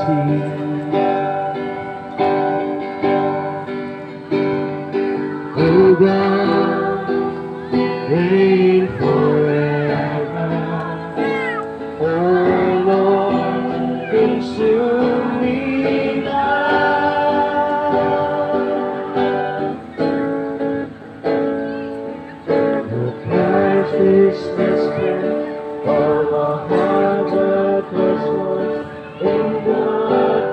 Oh God, reign forever. Oh Lord, consume me now. Oh Christ is the strength of a heart that was once in God.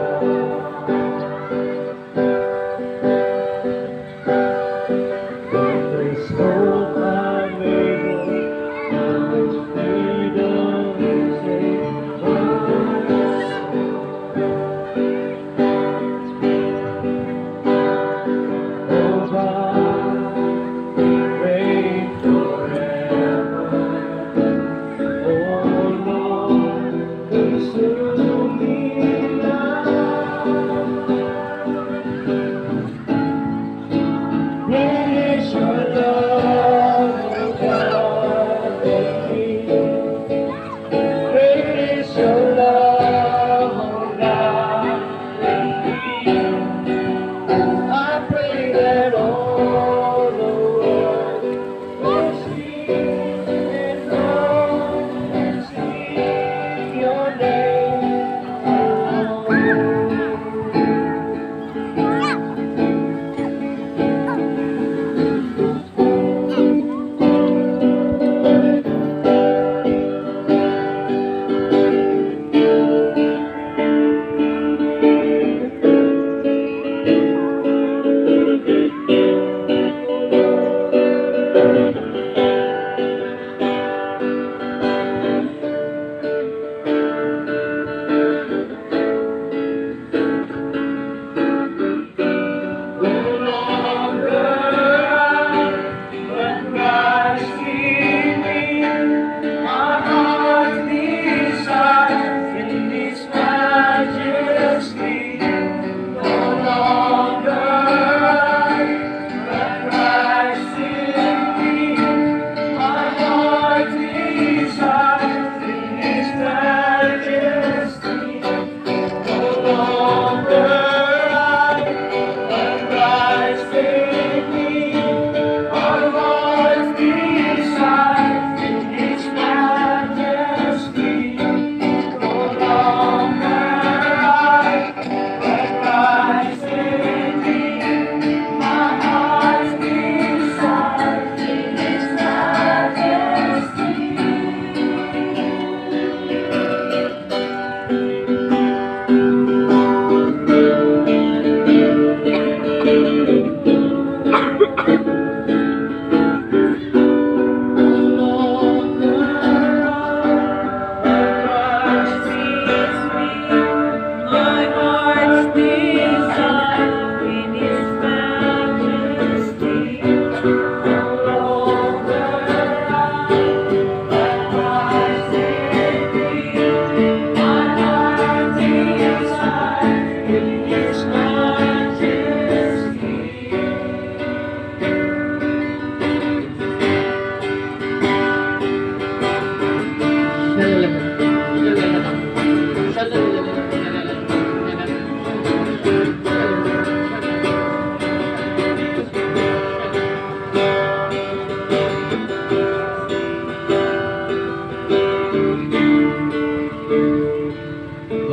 There's hope available, there's freedom in faith. Oh God, reign forever. Oh Lord, consume me now. Great is your love, oh God, in me. Great is your love, oh God, in me. I pray that all the world will see and know and see your name alone.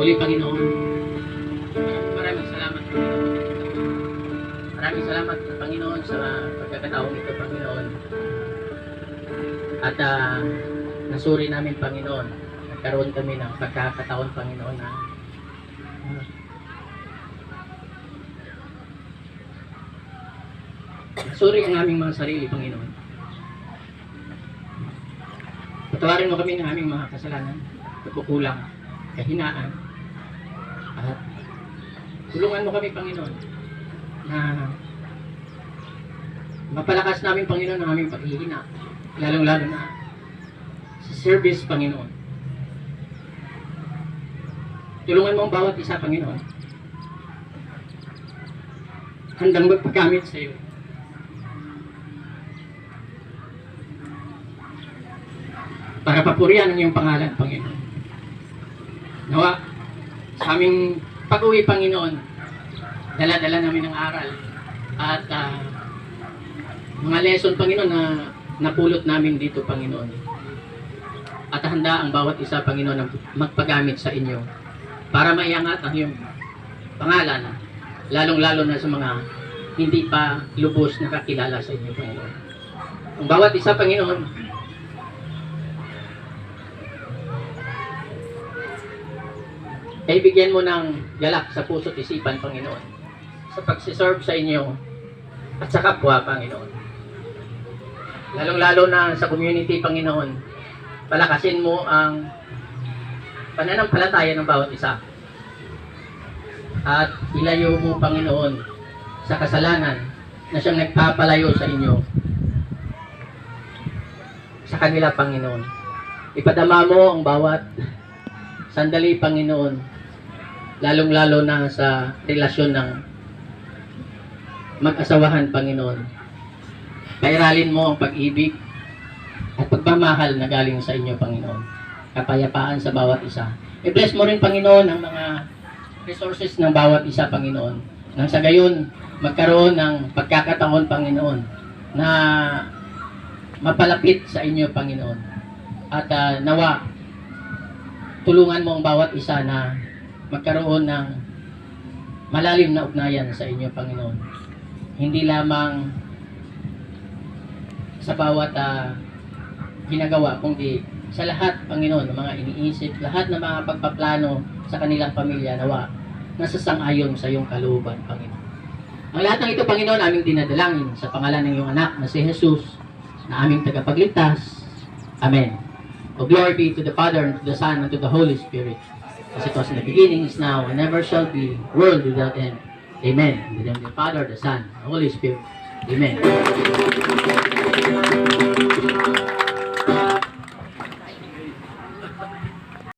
Muli, Panginoon, maraming salamat, Panginoon. Maraming salamat, Panginoon, sa pagkakataong ito, Panginoon. At nasuri namin, Panginoon, nagkaroon kami ng pagkakataon, Panginoon, na nasuri ang aming mga sarili, Panginoon. Patawarin mo kami ng aming mga kasalanan, pagkukulang, kahinaan, at tulungan mo kami, Panginoon, na mapalakas namin, Panginoon, ang aming paghihina, lalong-lalo na sa service, Panginoon. Tulungan mo ang bawat isa, Panginoon, handang magpagamit sa iyo. Para papurihan ang iyong pangalan, Panginoon. Nawa, sa aming pag-uwi, Panginoon, dala-dala namin ng aral. At mga lesson, Panginoon, na napulot namin dito, Panginoon. At handa ang bawat isa, Panginoon, na magpagamit sa inyo para maiangat ang iyong pangalan, lalong-lalo na sa mga hindi pa lubos nakakilala sa inyo, Panginoon. Ang bawat isa, Panginoon, ay bigyan mo ng galak sa puso't isipan, Panginoon, sa pagsiserve sa inyo at sa kapwa, Panginoon. Lalong-lalo na sa community, Panginoon, palakasin mo ang pananampalataya ng bawat isa. At ilayo mo, Panginoon, sa kasalanan na siyang nagpapalayo sa inyo. Sa kanila, Panginoon. Ipadama mo ang bawat sandali, Panginoon, lalong-lalo na sa relasyon ng mag-asawahan, Panginoon. Pairalin mo ang pag-ibig at pagmamahal na galing sa inyo, Panginoon. Kapayapaan sa bawat isa. I-bless mo rin, Panginoon, ang mga resources ng bawat isa, Panginoon. Nang sa gayon, magkaroon ng pagkakataon, Panginoon, na mapalapit sa inyo, Panginoon. At nawa, tulungan mo ang bawat isa na magkaroon ng malalim na ugnayan sa inyo, Panginoon. Hindi lamang sa bawat ginagawa, kundi sa lahat, Panginoon, ng mga iniisip, lahat ng mga pagpaplano sa kanilang pamilya, nawa, nasasang-ayon sa iyong kalooban, Panginoon. Ang lahat ng ito, Panginoon, aming dinadalangin sa pangalan ng iyong anak na si Jesus, na aming tagapagligtas. Amen. O glory be to the Father, and to the Son, and to the Holy Spirit, as it was in the beginning, is now, and never shall be, world without end. Amen. In the name of the Father, the Son, and the Holy Spirit. Amen.